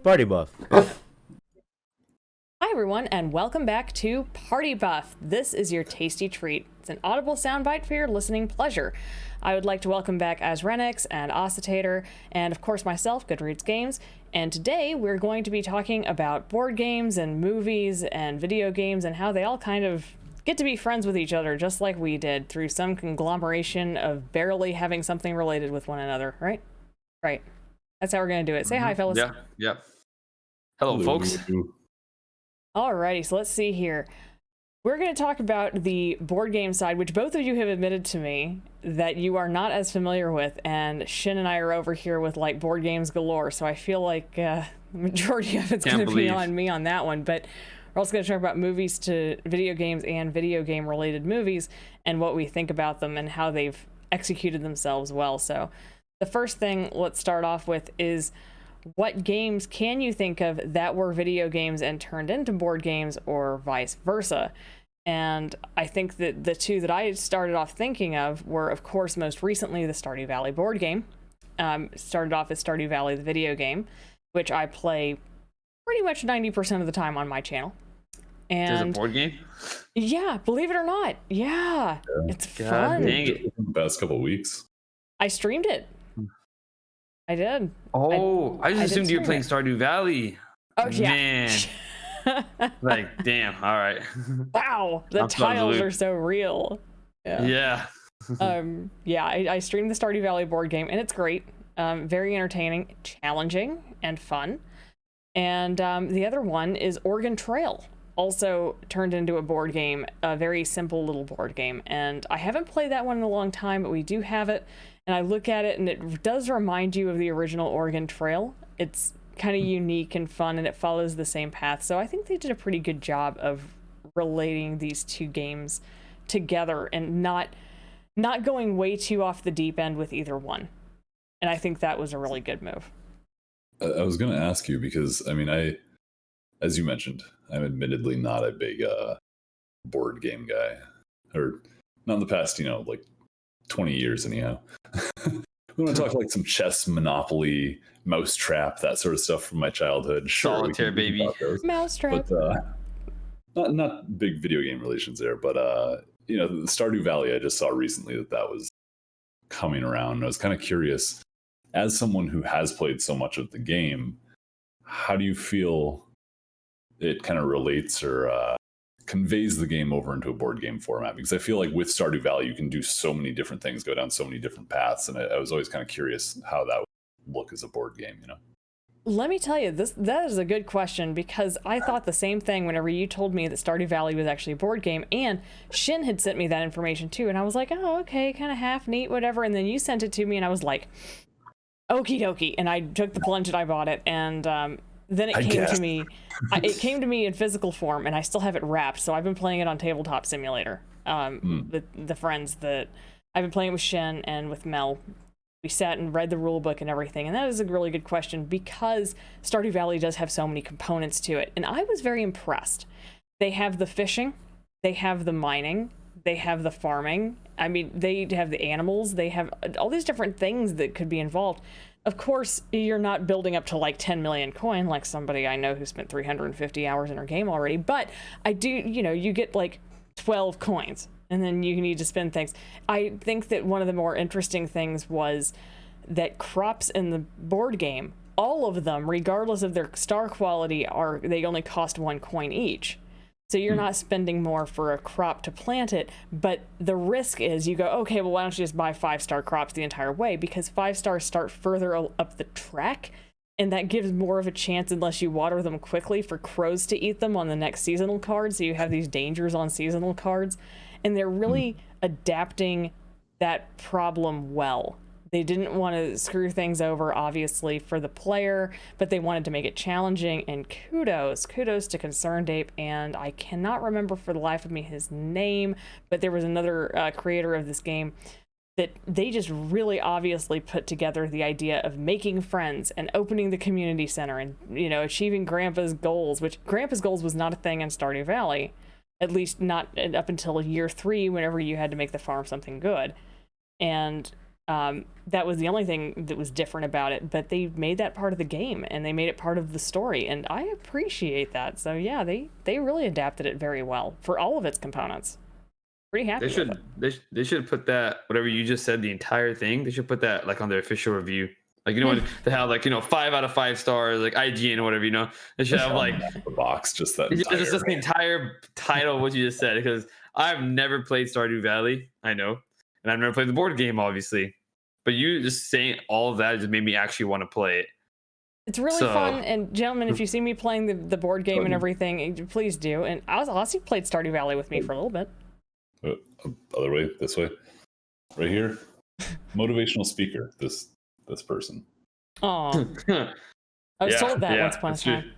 Party Buff. Hi everyone, and welcome back to Party Buff. This is your tasty treat. It's an audible soundbite for your listening pleasure. I would like to welcome back Azrenix and Ossitator, and of course myself, Goodreads Games. And today we're going to be talking about board games and movies and video games and how they all kind of get to be friends with each other, just like we did, through some conglomeration of barely having something related with one another, right? Right. That's how we're going to do it. Say hi, fellas. Yeah. Hello, folks. Alrighty, so let's see here. We're going to talk about the board game side, which both of you have admitted to me that you are not as familiar with, and Shin and I are over here with like board games galore, so I feel like the majority of it's going to be on me on that one, but we're also going to talk about movies to video games and video game related movies and what we think about them and how they've executed themselves well. So the first thing let's start off with is, what games can you think of that were video games and turned into board games, or vice versa? And I think that the two that I started off thinking of were, of course, most recently the Stardew Valley board game. Started off as Stardew Valley the video game, which I play pretty much 90% of the time on my channel. And there's a board game? Yeah, believe it or not. Yeah. It's fun. Dang it. The past couple of weeks. I streamed it. I did. Oh, I just assumed you were playing Stardew Valley. Oh, yeah. Man. Like, damn. All right. Wow. The tiles are so real. Yeah. I streamed the Stardew Valley board game, and it's great. Very entertaining, challenging, and fun. And the other one is Oregon Trail. Also turned into a board game, a very simple little board game. And I haven't played that one in a long time, but we do have it. And I look at it, and it does remind you of the original Oregon Trail. It's kind of unique and fun, and it follows the same path. So I think they did a pretty good job of relating these two games together and not going way too off the deep end with either one. And I think that was a really good move. I was going to ask you because, I mean, as you mentioned, I'm admittedly not a big board game guy. Or not in the past, like 20 years anyhow. We want to talk like some chess, Monopoly, Mousetrap, that sort of stuff from my childhood. Sure, Solitaire, baby. Mousetrap. But not big video game relations there. But the Stardew Valley, I just saw recently that was coming around. And I was kind of curious, as someone who has played so much of the game, how do you feel it kind of relates or conveys the game over into a board game format? Because I feel like with Stardew Valley, you can do so many different things, go down so many different paths, and I was always kind of curious how that would look as a board game, Let me tell you, that is a good question, because I thought the same thing whenever you told me that Stardew Valley was actually a board game, and Shin had sent me that information too, and I was like, oh, okay, kind of half neat, whatever, and then you sent it to me, and I was like, okie dokie, and I took the plunge and I bought it, and then it came to me in physical form, and I still have it wrapped. So I've been playing it on Tabletop Simulator. The friends that I've been playing with Shin and with Mel, we sat and read the rule book and everything. And that is a really good question, because Stardew Valley does have so many components to it. And I was very impressed. They have the fishing, they have the mining, they have the farming. I mean, they have the animals, they have all these different things that could be involved. Of course, you're not building up to like 10 million coin like somebody I know who spent 350 hours in her game already, but I do, you get like 12 coins and then you need to spend things. I think that one of the more interesting things was that crops in the board game, all of them, regardless of their star quality, they only cost 1 coin each. So you're not spending more for a crop to plant it, but the risk is you go, okay, well, why don't you just buy 5-star crops the entire way? Because 5-stars start further up the track, and that gives more of a chance, unless you water them quickly, for crows to eat them on the next seasonal card. So you have these dangers on seasonal cards, and they're really adapting that problem well. They didn't want to screw things over, obviously, for the player, but they wanted to make it challenging, and kudos to Concerned Ape, and I cannot remember for the life of me his name, but there was another creator of this game that they just really obviously put together the idea of making friends and opening the community center and, achieving Grandpa's goals, which Grandpa's goals was not a thing in Stardew Valley, at least not up until year 3, whenever you had to make the farm something good. And That was the only thing that was different about it, but they made that part of the game and they made it part of the story, and I appreciate that. So yeah, they really adapted it very well for all of its components. Pretty happy. They should put that, whatever you just said, the entire thing. They should put that like on their official review. Like, you know, when they have like, you know, 5 out of 5 stars, like IGN or whatever, you know, they should have like the box, just that. Just the entire title of what you just said, because I've never played Stardew Valley. I know, and I've never played the board game, obviously. But you just saying all of that just made me actually want to play it. It's really fun, and gentlemen, if you see me playing the board game and everything, please do. And Aussie played Stardew Valley with me for a little bit. Other way, this way, right here. Motivational speaker. This person. Oh, I was told that once upon a time.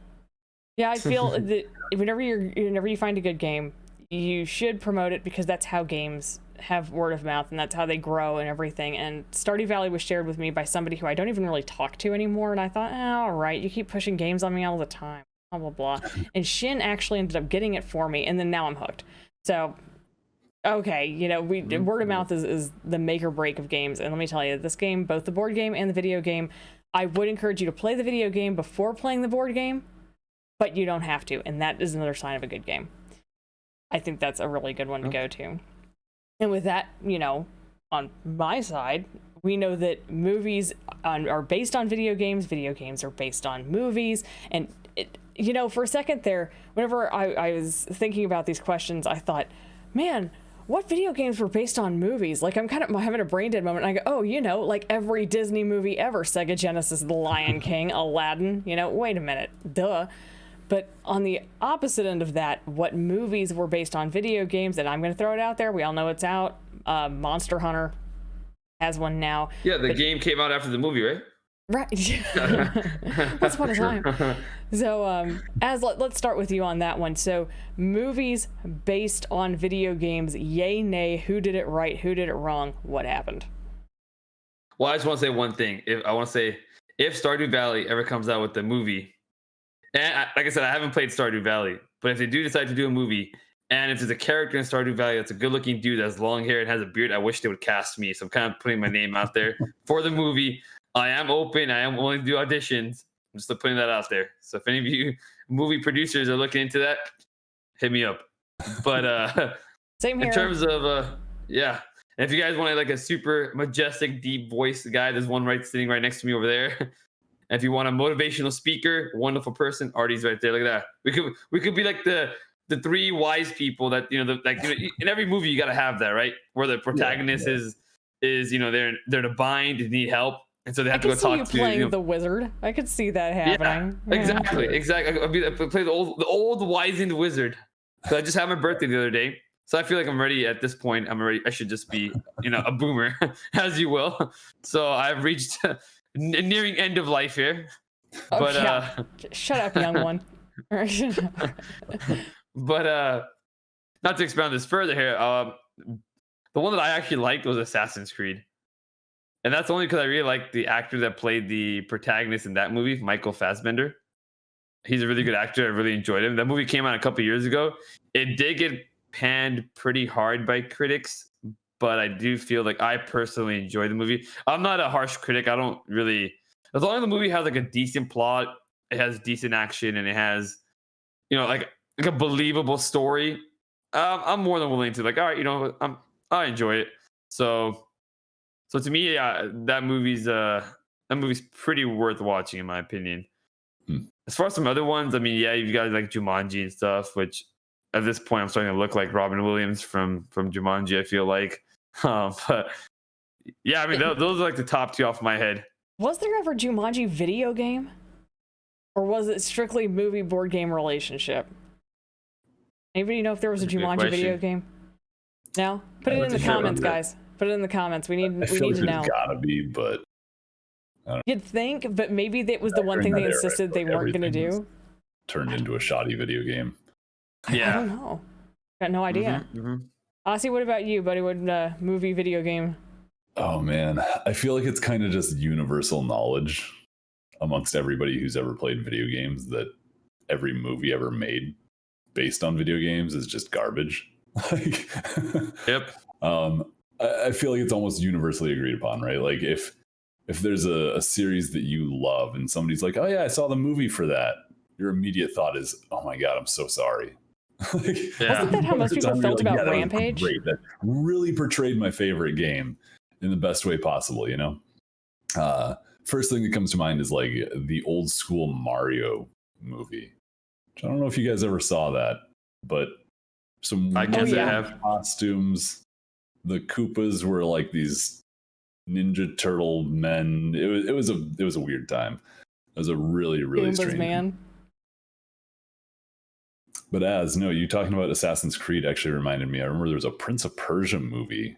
Yeah, I feel that whenever you find a good game, you should promote it, because that's how games have word of mouth, and that's how they grow and everything. And Stardew Valley was shared with me by somebody who I don't even really talk to anymore, and I thought, all right, you keep pushing games on me all the time, blah blah blah. And Shin actually ended up getting it for me, and then now I'm hooked. So okay, you know, word of mouth is the make or break of games. And let me tell you, this game, both the board game and the video game, I would encourage you to play the video game before playing the board game, but you don't have to, and that is another sign of a good game. I think that's a really good one to go to. And with that, you know, on my side, we know that movies are based on video games are based on movies, and you know, for a second there, whenever I was thinking about these questions, I thought, man, what video games were based on movies? Like, I'm kind of having a brain dead moment. And I go, oh, you know, like every Disney movie ever, Sega Genesis, The Lion King, Aladdin, you know, wait a minute, duh. But on the opposite end of that, what movies were based on video games, and I'm going to throw it out there, we all know it's out, Monster Hunter has one now. Yeah, the game came out after the movie, right? Right. Once upon a time. So let's start with you on that one. So movies based on video games, yay, nay, who did it right, who did it wrong, what happened? Well, I just want to say one thing. If Stardew Valley ever comes out with the movie, and like I said, I haven't played Stardew Valley, but if they do decide to do a movie, and if there's a character in Stardew Valley that's a good-looking dude that has long hair and has a beard, I wish they would cast me. So I'm kind of putting my name out there for the movie. I am open. I am willing to do auditions. I'm just putting that out there. So if any of you movie producers are looking into that, hit me up. But same here. In terms of yeah, and if you guys want like a super majestic, deep voice guy, there's one sitting right next to me over there. And if you want a motivational speaker, wonderful person, Artie's right there. Look at that. We could be like the 3 wise people that, you know, in every movie you got to have that, right? Where the protagonist is you know, they're in a bind, they need help. And so they have to go talk to. I could see you playing the wizard. I could see that happening. Yeah, exactly. I play the old wizened wizard. So I just had my birthday the other day, so I feel like I'm ready at this point. I'm ready. I should just be, you know, a boomer, as you will. So I've reached nearing end of life here. Oh, but yeah. Shut up, young one. But not to expound this further here. The one that I actually liked was Assassin's Creed. And that's only because I really like the actor that played the protagonist in that movie, Michael Fassbender. He's a really good actor. I really enjoyed him. That movie came out a couple years ago. It did get panned pretty hard by critics, but I do feel like I personally enjoyed the movie. I'm not a harsh critic. I don't really... As long as the movie has like a decent plot, it has decent action, and it has, you know, like a believable story, I'm more than willing to, like, all right, you know, I enjoy it. So to me, yeah, that movie's pretty worth watching in my opinion. As far as some other ones, I mean, yeah, you got like Jumanji and stuff, which at this point I'm starting to look like Robin Williams from Jumanji, I feel like. But yeah, I mean, those are like the top 2 off my head. Was there ever Jumanji video game? Or was it strictly movie board game relationship? Anybody know if there was a Jumanji video game? No? Put it in the comments, guys. Put it in the comments. We need to know. There's gotta be, but you'd think, but maybe that was the one thing they insisted they weren't going to do. Turned into a shoddy video game. Yeah, I don't know. Got no idea. Aussie, what about you, buddy? What movie video game? Oh man, I feel like it's kind of just universal knowledge amongst everybody who's ever played video games that every movie ever made based on video games is just garbage. Like, yep. I feel like it's almost universally agreed upon, right? Like if there's a series that you love and somebody's like, oh yeah, I saw the movie for that, your immediate thought is, oh my God, I'm so sorry. Like, Yeah. Wasn't that how most people felt about that was Rampage? great. That really portrayed my favorite game in the best way possible, you know? First thing that comes to mind is like the old school Mario movie. I don't know if you guys ever saw that, but some I guess I have. costumes. The Koopas were like these Ninja Turtle men. It was a weird time. It was a really Goombas, strange man. But you talking about Assassin's Creed actually reminded me. I remember there was a Prince of Persia movie.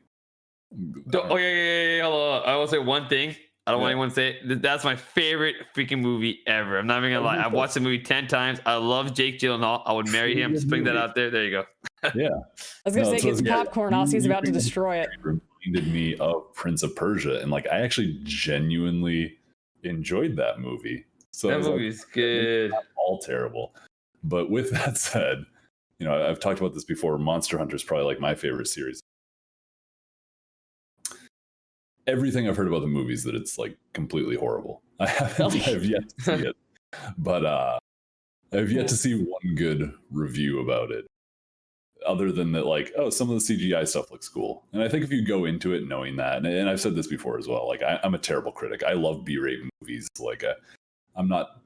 Oh yeah. Hold on. I will say one thing. I don't want anyone to say it. That's my favorite freaking movie ever. I'm not even gonna lie. I've watched the movie 10 times. I love Jake Gyllenhaal. I would marry him. Just putting that out there. There you go. Yeah. I was gonna say, it's popcorn. Ossie's about to destroy it. Reminded me of Prince of Persia, and like I actually genuinely enjoyed that movie. So that movie's good. Not all terrible. But with that said, I've talked about this before. Monster Hunter is probably like my favorite series. Everything I've heard about the movies that it's like completely horrible. I've yet to see it, but I've yet to see one good review about it. Other than that, like, oh, some of the CGI stuff looks cool. And I think if you go into it knowing that, and I've said this before as well, like I'm a terrible critic. I love B-rate movies. Like I'm not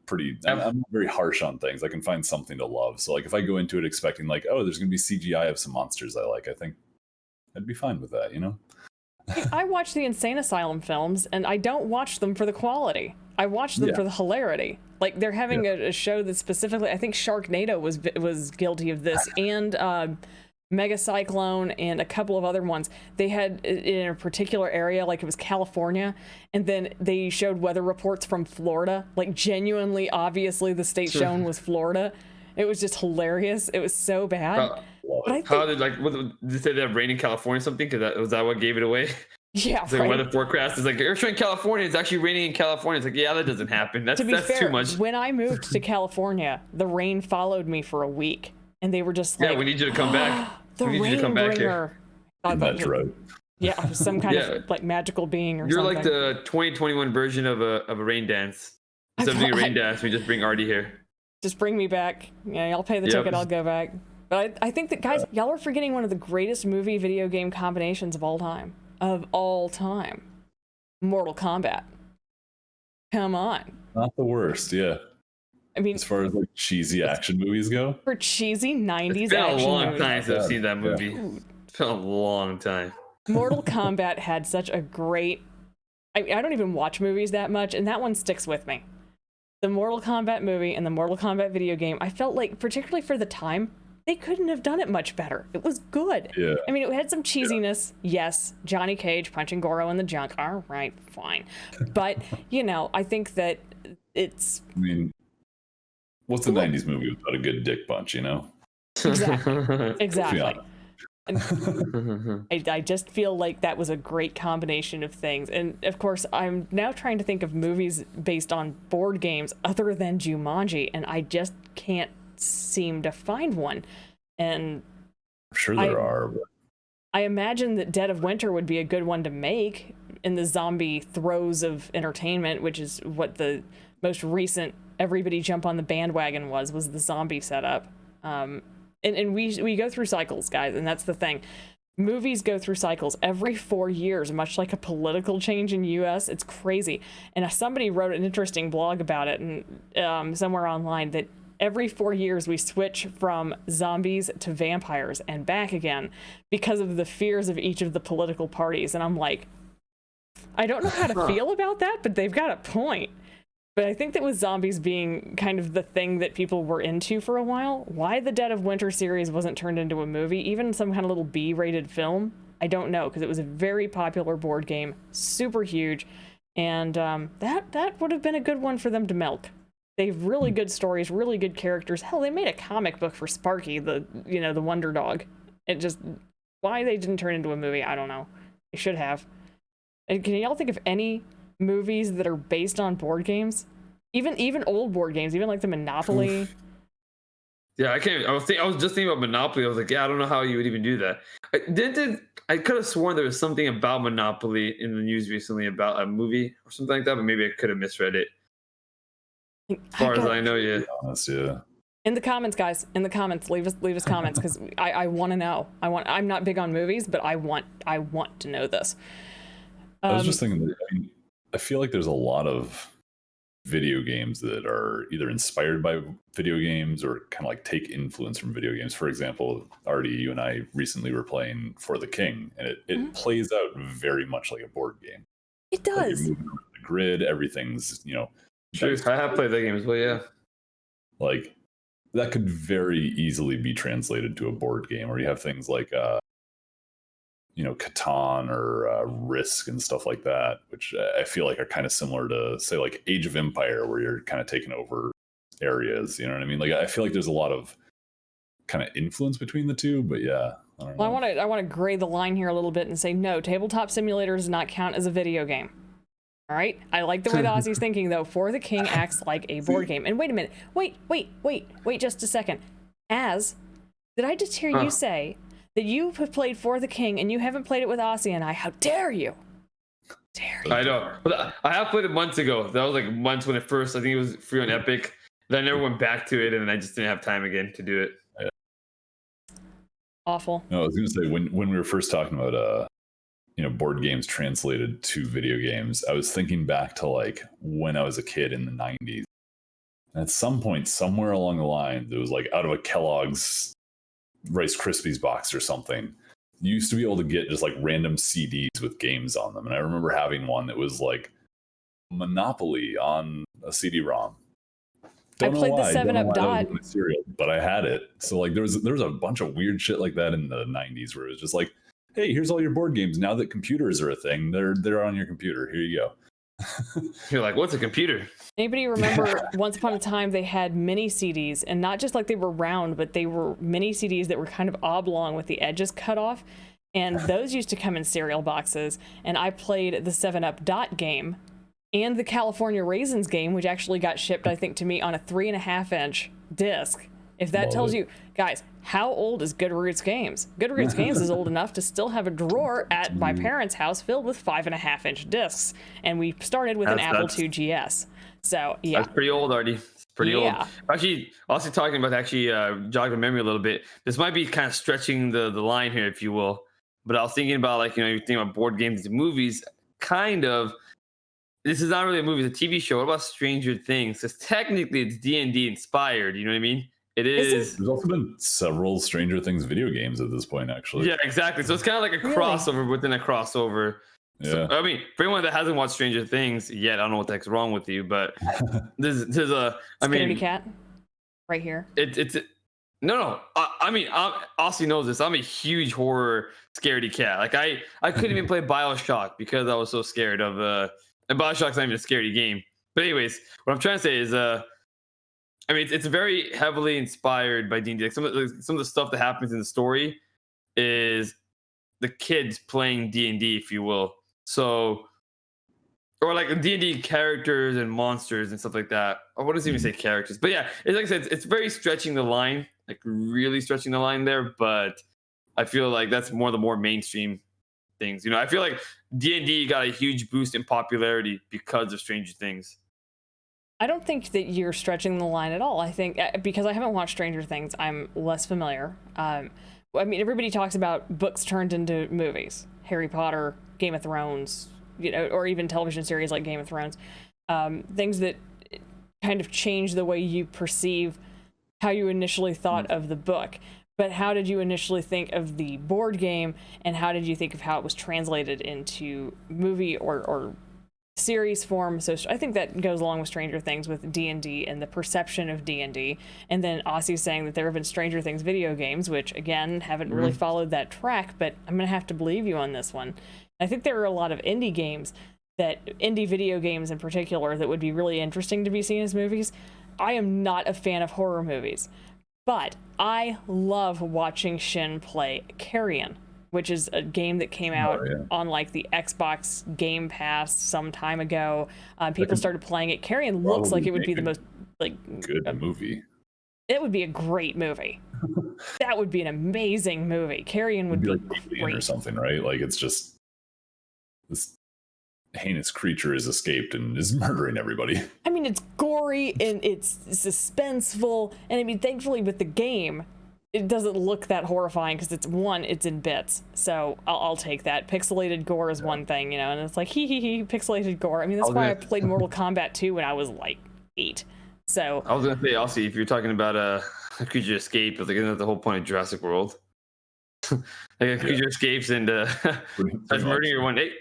very harsh on things. I can find something to love. So like if I go into it expecting like, oh, there's going to be CGI of some monsters I like, I think I'd be fine with that, I watch the Insane Asylum films, and I don't watch them for the quality. I watch them for the hilarity. Like they're having a show that specifically, I think Sharknado was guilty of this, and Mega Cyclone and a couple of other ones. They had in a particular area, like it was California, and then they showed weather reports from Florida. Like genuinely, obviously, the state shown was Florida. It was just hilarious. It was so bad. How did did they say they have rain in California or something? Because was that what gave it away? Yeah, it's like weather forecast is like it's in California. It's actually raining in California. It's like yeah, that doesn't happen. That's fair, too much. When I moved to California, the rain followed me for a week, and they were just like, "Yeah, we need you to come back. The we need you to come back here." That's right. Yeah, some kind of like magical being or You're something. like the 2021 version of a rain dance. Instead of doing a rain dance, we just bring Artie here. Just bring me back. Yeah, I'll pay the ticket. I'll go back. But I think that, guys, y'all are forgetting one of the greatest movie video game combinations of all time. Mortal Kombat. Come on. Not the worst, yeah. I mean, as far as like cheesy action movies go, for cheesy 90s action movies. It's been a long time since I've seen that movie. Yeah. It's been a long time. Mortal Kombat had such a great... I don't even watch movies that much, and that one sticks with me. The Mortal Kombat movie and the Mortal Kombat video game, I felt like, particularly for the time, they couldn't have done it much better. It was good. Yeah. I mean, it had some cheesiness. Yeah. Yes, Johnny Cage punching Goro in the junk. All right, fine. But, I think that it's... I mean, what's a 90s movie without a good dick punch, Exactly. And I just feel like that was a great combination of things. And of course, I'm now trying to think of movies based on board games other than Jumanji, and I just can't seem to find one. And I'm sure there are. But... I imagine that Dead of Winter would be a good one to make in the zombie throes of entertainment, which is what the most recent everybody jump on the bandwagon was the zombie setup. And we go through cycles, guys, and that's the thing. Movies go through cycles every 4 years, much like a political change in U.S. It's crazy. And somebody wrote an interesting blog about it, and somewhere online, that every 4 years we switch from zombies to vampires and back again because of the fears of each of the political parties. And I'm like, I don't know how to feel about that, but they've got a point. But I think that with zombies being kind of the thing that people were into for a while, why the Dead of Winter series wasn't turned into a movie, even some kind of little B-rated film, I don't know, because it was a very popular board game, super huge, and that would have been a good one for them to milk. They have really good stories, really good characters. Hell, they made a comic book for Sparky, the Wonder Dog. It just, why they didn't turn into a movie, I don't know. They should have. And can y'all think of any movies that are based on board games, even old board games, even like the Monopoly? Yeah, I can't. I was just thinking about Monopoly. I was like, yeah, I don't know how you would even do that. I could have sworn there was something about Monopoly in the news recently about a movie or something like that, but maybe I could have misread it. As far as I know, yeah. Honest, yeah. In the comments, guys, in the comments, leave us comments because I want to know. I'm not big on movies, but I want to know this. I was just thinking that, I mean, I feel like there's a lot of video games that are either inspired by video games or kind of like take influence from video games. For example, Artie, you and I recently were playing For the King, and it plays out very much like a board game. It does. Like you're moving around the grid, everything's, True. I have played that game as well, yeah. Like that could very easily be translated to a board game, or you have things like Catan or Risk and stuff like that, which I feel like are kind of similar to, say, like Age of Empire, where you're kind of taking over areas. You know what I mean? Like I feel like there's a lot of kind of influence between the two, but yeah. I don't know. Well, I want to gray the line here a little bit and say no. Tabletop Simulator does not count as a video game. All right. I like the way the Aussie's thinking though. For the King acts like a board game. And wait a minute. Wait just a second. Did I just hear you say that you have played For the King and you haven't played it with Aussie and I? How dare you? Dare you? I know. But I have played it months ago. That was like months when it first, I think it was free on Epic. Then I never went back to it, and then I just didn't have time again to do it. Yeah. Awful. No, I was going to say, when we were first talking about board games translated to video games, I was thinking back to like when I was a kid in the 90s. And at some point, somewhere along the line, it was like out of a Kellogg's Rice Krispies box or something. You used to be able to get just like random CDs with games on them. And I remember having one that was like Monopoly on a CD-ROM. I played the 7-Up Dot. Cereal, but I had it. So like there was a bunch of weird shit like that in the 90s where it was just like, hey, here's all your board games. Now that computers are a thing, they're on your computer. Here you go. You're like, what's a computer? Anybody remember once upon a time they had mini CDs, and not just like they were round, but they were mini CDs that were kind of oblong with the edges cut off, and those used to come in cereal boxes. And I played the 7-Up Dot game and the California Raisins game, which actually got shipped, I think, to me on a 3.5-inch disc. If that tells you, guys, how old is Goodroots Games? Goodroots Games is old enough to still have a drawer at my parents' house filled with 5.5-inch discs, and we started with an Apple II GS. So yeah, that's pretty old, Artie. It's pretty old. Actually, also talking about jogging memory a little bit. This might be kind of stretching the line here, if you will. But I was thinking about you're thinking about board games and movies. Kind of. This is not really a movie; it's a TV show. What about Stranger Things? Because technically, it's D&D inspired. You know what I mean? It is. There's also been several Stranger Things video games at this point, actually. Yeah, exactly. So it's kind of like a crossover within a crossover. Yeah. So, I mean, for anyone that hasn't watched Stranger Things yet, I don't know what the heck's wrong with you, but there's a. Scaredy cat, right here. No. I mean, Aussie knows this. I'm a huge horror scaredy cat. Like I couldn't even play BioShock because I was so scared of. And BioShock's not even a scary game. But anyways, what I'm trying to say is I mean, it's very heavily inspired by D&D. Like some of the stuff that happens in the story is the kids playing D&D, if you will. So, or like D&D characters and monsters and stuff like that. I wouldn't even say characters, but yeah, it's like I said, it's very stretching the line, like really stretching the line there. But I feel like that's the more mainstream things. I feel like D&D got a huge boost in popularity because of Stranger Things. I don't think that you're stretching the line at all. I think because I haven't watched Stranger Things, I'm less familiar. I mean, everybody talks about books turned into movies, Harry Potter, Game of Thrones, or even television series like Game of Thrones, things that kind of change the way you perceive how you initially thought of the book. But how did you initially think of the board game, and how did you think of how it was translated into movie or series form? So I think that goes along with Stranger Things with D&D and the perception of D&D. And then Aussie's saying that there have been Stranger Things video games, which again haven't really followed that track, but I'm gonna have to believe you on this one. I think there are a lot of indie video games in particular, that would be really interesting to be seen as movies. I am not a fan of horror movies, but I love watching Shin play Carrion, which is a game that came out on like the Xbox Game Pass some time ago. People started playing it. Carrion looks like it would be the most good movie. It would be a great movie. That would be an amazing movie. Carrion would It'd be be like Alien great. or something, right? Like it's just this heinous creature has escaped and is murdering everybody. I mean, it's gory and it's suspenseful, and I mean, thankfully with the game, it doesn't look that horrifying because it's in bits. So I'll take that. Pixelated gore is one thing, you know, and it's like hee, pixelated gore. I mean, that's why I played Mortal Kombat 2 when I was like 8. So I was gonna say also, if you're talking about a creature escape, like isn't that the whole point of Jurassic World? Like a creature escapes and starts murdering everyone. Hey,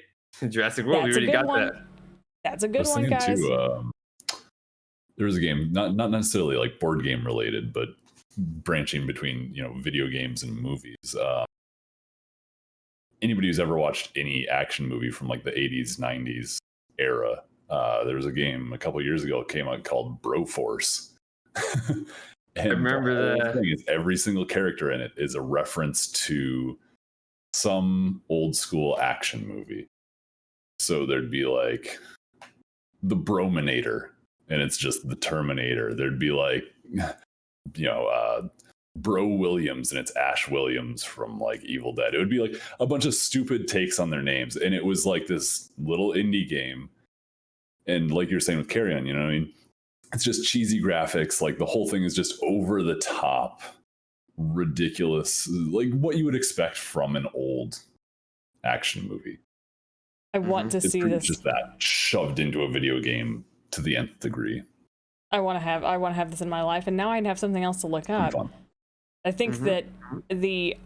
Jurassic World, we that's a already good got one. that. That's a good one, guys. There was a game, not necessarily like board game related, but branching between, you know, video games and movies. Anybody who's ever watched any action movie from like the 80s, 90s era, there was a game a couple years ago that came out called Broforce. And I remember that. Thing is, every single character in it is a reference to some old school action movie. So there'd be like the Brominator, and it's just the Terminator. There'd be like, you know, Bro Williams, and it's Ash Williams from like Evil Dead. It would be like a bunch of stupid takes on their names, and it was like this little indie game. And like you're saying with Carrion, you know what I mean? It's just cheesy graphics. Like the whole thing is just over the top, ridiculous, like what you would expect from an old action movie. I want to see this. Just that shoved into a video game to the nth degree. I want to have this in my life, and now I have something else to look up. Fun. I think that the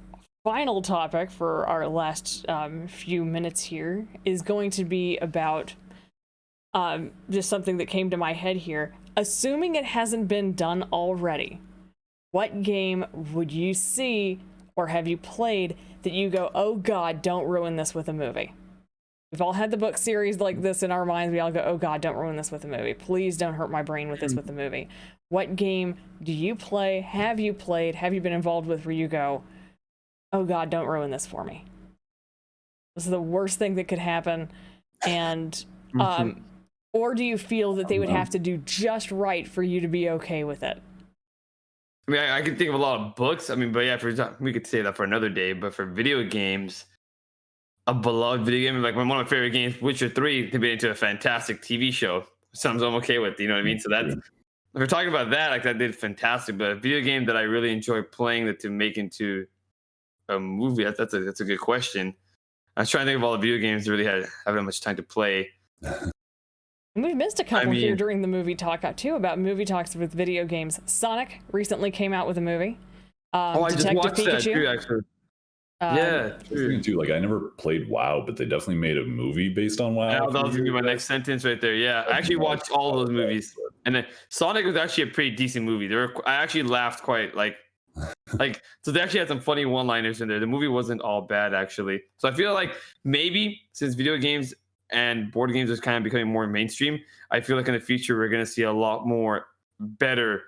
final topic for our last few minutes here is going to be about just something that came to my head here. Assuming it hasn't been done already, what game would you see or have you played that you go, oh God, don't ruin this with a movie? We've all had the book series like this in our minds. We all go, oh God, don't ruin this with a movie. Please don't hurt my brain with this with a movie. What game do you play? Have you played? Have you been involved with where you go, oh God, don't ruin this for me? This is the worst thing that could happen. And, or do you feel that they would have to do just right for you to be okay with it? I mean, I can think of a lot of books. I mean, but yeah, we could say that for another day. But for video games, a beloved video game, like one of my favorite games, Witcher 3, they made into a fantastic TV show. Something I'm okay with, you know what I mean? So that's, if we're talking about that, like that did fantastic. But a video game that I really enjoy playing that to make into a movie, that's a good question. I was trying to think of all the video games that really haven't much time to play. We've missed a couple here during the movie talk too, about movie talks with video games. Sonic recently came out with a movie. I just watched that too, actually. Yeah, true. Too. Like I never played WoW, but they definitely made a movie based on WoW. Yeah, that was gonna be my next sentence right there. Yeah, I actually watched all those movies, and then Sonic was actually a pretty decent movie. I actually laughed quite like so they actually had some funny one-liners in there. The movie wasn't all bad actually. So I feel like maybe since video games and board games is kind of becoming more mainstream, I feel like in the future we're gonna see a lot more better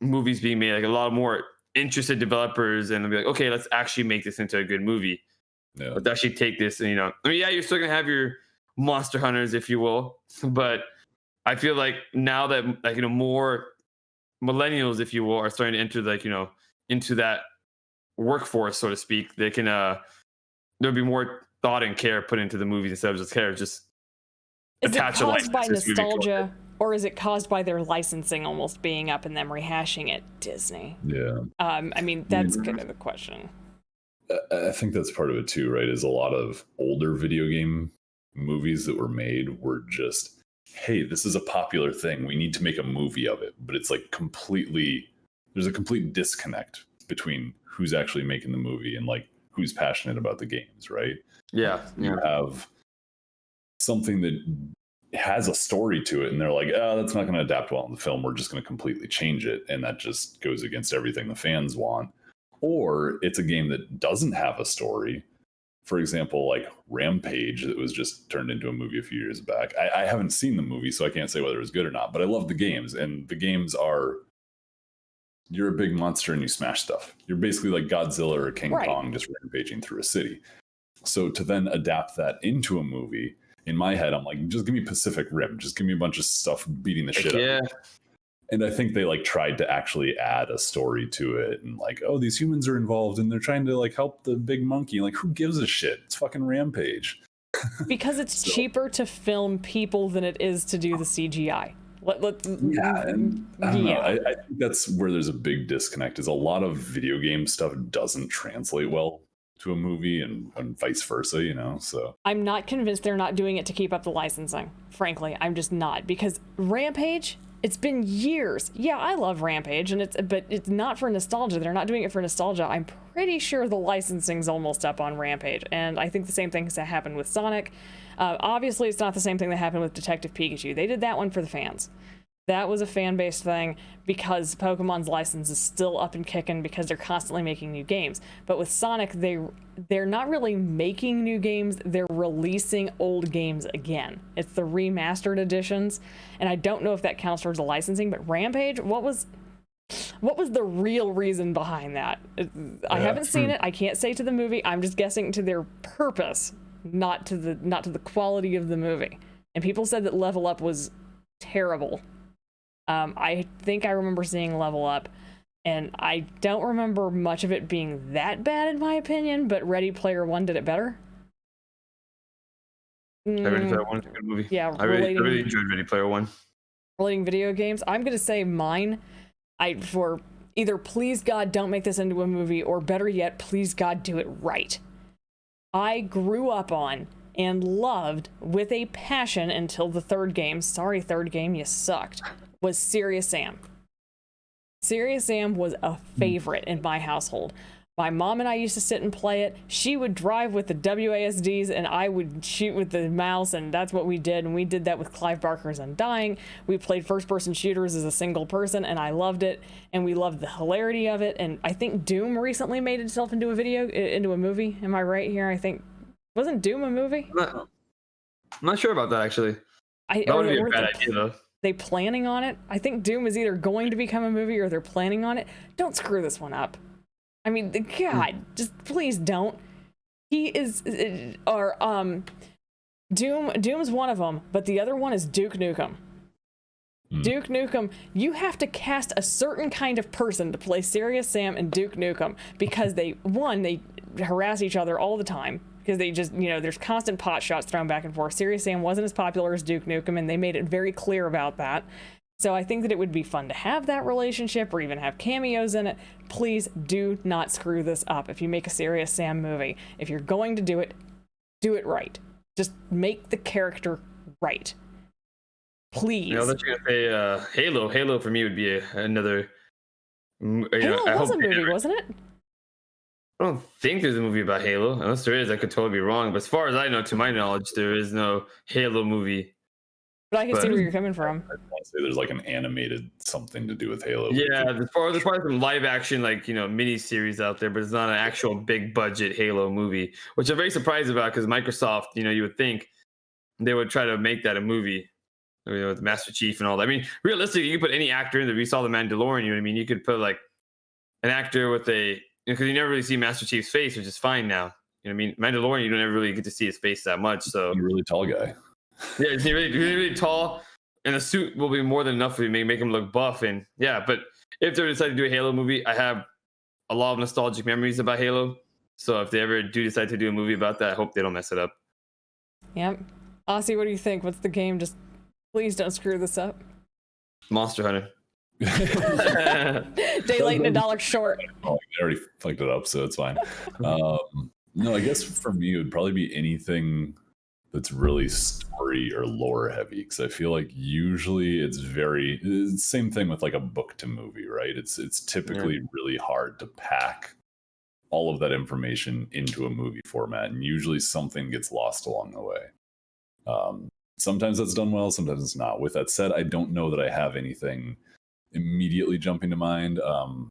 movies being made, like a lot more interested developers, and they'll be like, okay, let's actually make this into a good movie. Yeah. Let's actually take this, and I mean, yeah, you're still gonna have your monster hunters, if you will, but I feel like now that more millennials, if you will, are starting to enter into that workforce, so to speak, they can there'll be more thought and care put into the movies instead of just attach a license. Is it caused by nostalgia, or is it caused by their licensing almost being up and them rehashing it, Disney? Yeah. I mean, that's kind of the question. I think that's part of it too, right? Is a lot of older video game movies that were made were just, hey, this is a popular thing, we need to make a movie of it. But it's like there's a complete disconnect between who's actually making the movie and like who's passionate about the games, right? Yeah. You have something that has a story to it, and they're like, oh, that's not going to adapt well in the film, we're just going to completely change it, and that just goes against everything the fans want. Or it's a game that doesn't have a story. For example, like Rampage, that was just turned into a movie a few years back. I haven't seen the movie, so I can't say whether it was good or not, but I love the games, and the games are, you're a big monster and you smash stuff. You're basically like Godzilla or King Kong just rampaging through a city. So to then adapt that into a movie, in my head, I'm like, just give me Pacific Rim. Just give me a bunch of stuff beating the shit out of it. And I think they like tried to actually add a story to it, and like, oh, these humans are involved and they're trying to like help the big monkey. Like, who gives a shit? It's fucking Rampage. Because it's cheaper to film people than it is to do the CGI. Yeah, and I don't know. I think that's where there's a big disconnect. Is a lot of video game stuff doesn't translate well to a movie, and vice versa. You know, so I'm not convinced they're not doing it to keep up the licensing. Frankly, I'm just not, because Rampage. It's been years. Yeah, I love Rampage, but it's not for nostalgia. They're not doing it for nostalgia. I'm pretty sure the licensing's almost up on Rampage, and I think the same thing has happened with Sonic. Obviously, it's not the same thing that happened with Detective Pikachu. They did that one for the fans. That was a fan-based thing because Pokemon's license is still up and kicking because they're constantly making new games. But with Sonic, they're not really making new games, they're releasing old games again. It's the remastered editions, and I don't know if that counts towards the licensing, but Rampage, what was the real reason behind that? I haven't seen it, I can't say to the movie, I'm just guessing to their purpose, not to the quality of the movie. And people said that Level Up was terrible. I think I remember seeing Level Up, and I don't remember much of it being that bad in my opinion, but Ready Player One did it better. Ready Player One is a good movie. Yeah, I really enjoyed Ready Player One. Relating video games, I'm gonna say mine. For either please God don't make this into a movie, or better yet, please God do it right. I grew up on and loved with a passion until the third game. Sorry, third game, you sucked. Was Serious Sam. Serious Sam was a favorite in my household. My mom and I used to sit and play it. She would drive with the WASDs and I would shoot with the mouse, and that's what we did. And we did that with Clive Barker's Undying. We played first-person shooters as a single person, and I loved it. And we loved the hilarity of it. And I think Doom recently made itself into a movie. Am I right here? I think, wasn't Doom a movie? I'm not sure about that actually. That would be a bad idea though. They planning on it? I think Doom is either going to become a movie or they're planning on it. Don't screw this one up. I mean, God, just please don't. Doom's one of them, but the other one is Duke Nukem. Duke Nukem, you have to cast a certain kind of person to play Serious Sam and Duke Nukem because they harass each other all the time. Because they just, there's constant pot shots thrown back and forth. Serious Sam wasn't as popular as Duke Nukem, and they made it very clear about that. So I think that it would be fun to have that relationship or even have cameos in it. Please do not screw this up if you make a Serious Sam movie. If you're going to do it right. Just make the character right. Please. I thought you were going to say Halo. Halo for me would be another... Halo was a movie, wasn't it? I don't think there's a movie about Halo. Unless there is, I could totally be wrong. But as far as I know, to my knowledge, there is no Halo movie. But I can see where you're coming from. I want to say there's like an animated something to do with Halo. Yeah, there's probably some live action, mini series out there, but it's not an actual big budget Halo movie, which I'm very surprised about because Microsoft, you would think they would try to make that a movie, with Master Chief and all that. I mean, realistically, you could put any actor in there. We saw The Mandalorian, you know what I mean? You could put an actor with because you never really see Master Chief's face, which is fine now. You know what I mean? Mandalorian, you don't ever really get to see his face that much. So He's a really tall guy. Yeah, he's really tall, and the suit will be more than enough to make him look buff. And yeah, but if they decide to do a Halo movie, I have a lot of nostalgic memories about Halo. So if they ever do decide to do a movie about that, I hope they don't mess it up. Yep. Aussie, what do you think? What's the game? Just please don't screw this up. Monster Hunter. Day late and $1 short. Oh, I already fucked it up, so it's fine. No, I guess for me, it would probably be anything that's really story or lore heavy, because I feel like usually it's same thing with like a book to movie, right? It's typically really hard to pack all of that information into a movie format, and usually something gets lost along the way. Sometimes that's done well, sometimes it's not. With that said, I don't know that I have anything immediately jumping to mind.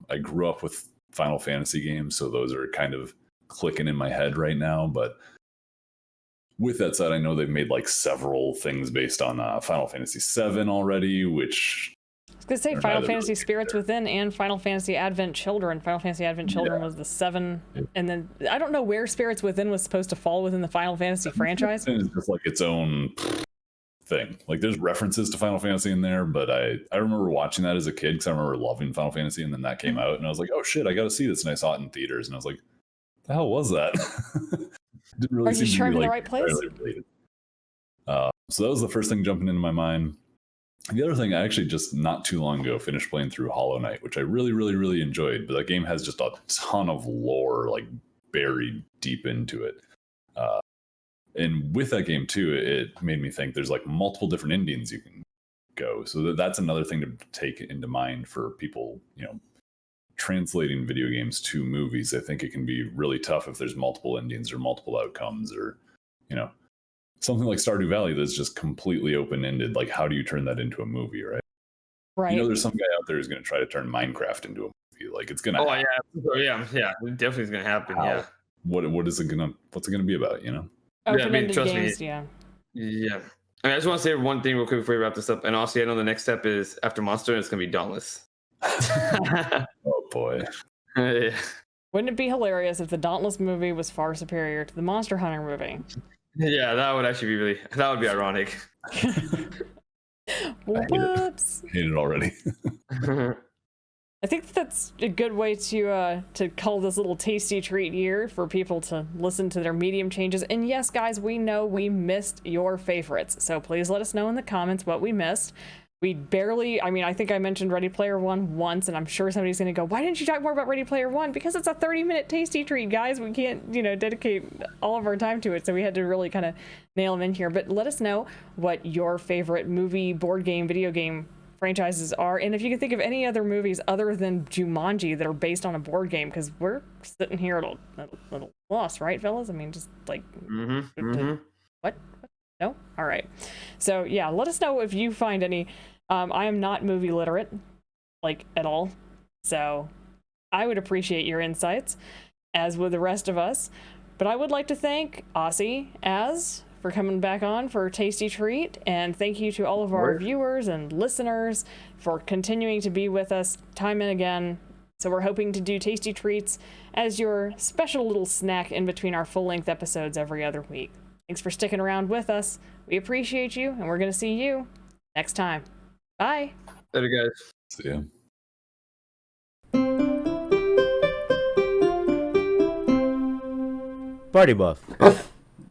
I grew up with Final Fantasy games, so those are kind of clicking in my head right now. But with that said, I know they've made like several things based on Final Fantasy VII already, which I was gonna say Final Fantasy Spirits Within and Final Fantasy Advent Children. Final Fantasy Advent Children was the 7, and then I don't know where Spirits Within was supposed to fall within the Final Fantasy franchise. It's just like its own thing. Like there's references to Final Fantasy in there, but I remember watching that as a kid because I remember loving Final Fantasy, and then that came out, and I was like, oh shit, I got to see this, and I saw it in theaters, and I was like, the hell was that? Didn't really Are you seem sure to I'm be in the like right place? entirely related. So that was the first thing jumping into my mind. The other thing, I actually just not too long ago finished playing through Hollow Knight, which I really, really, really enjoyed. But that game has just a ton of lore like buried deep into it. And with that game too, it made me think there's like multiple different endings you can go. So that's another thing to take into mind for people, translating video games to movies. I think it can be really tough if there's multiple endings or multiple outcomes, or something like Stardew Valley that's just completely open-ended. Like, how do you turn that into a movie, right? Right. There's some guy out there who's going to try to turn Minecraft into a movie. Like, it's going to. Oh yeah, it definitely is going to happen. How? Yeah. What's it going to be about? Open-ended trust games, me. yeah. Yeah. I just want to say one thing real quick before we wrap this up. And also, I know the next step is after Monster, and it's going to be Dauntless. Oh boy. Yeah. Wouldn't it be hilarious if the Dauntless movie was far superior to the Monster Hunter movie? Yeah, that would actually be that would be ironic. Whoops. I hate it already. I think that's a good way to call this little tasty treat year for people to listen to their medium changes. And yes, guys, we know we missed your favorites, so please let us know in the comments what we missed. We barely, I think I mentioned Ready Player One once, and I'm sure somebody's going to go, why didn't you talk more about Ready Player One? Because it's a 30-minute tasty treat, guys. We can't, dedicate all of our time to it, so we had to really kind of nail them in here. But let us know what your favorite movie, board game, video game franchises are, and if you can think of any other movies other than Jumanji that are based on a board game, because we're sitting here at a little lost, right, fellas? Just like, what? No? All right. So yeah, let us know if you find any. I am not movie literate, like, at all, so I would appreciate your insights, as would the rest of us. But I would like to thank Aussie for coming back on for a tasty treat, and thank you to all of our viewers and listeners for continuing to be with us time and again. So we're hoping to do tasty treats as your special little snack in between our full-length episodes every other week. Thanks for sticking around with us. We appreciate you, and we're going to see you next time. Bye. Later, guys. See ya. Party buff.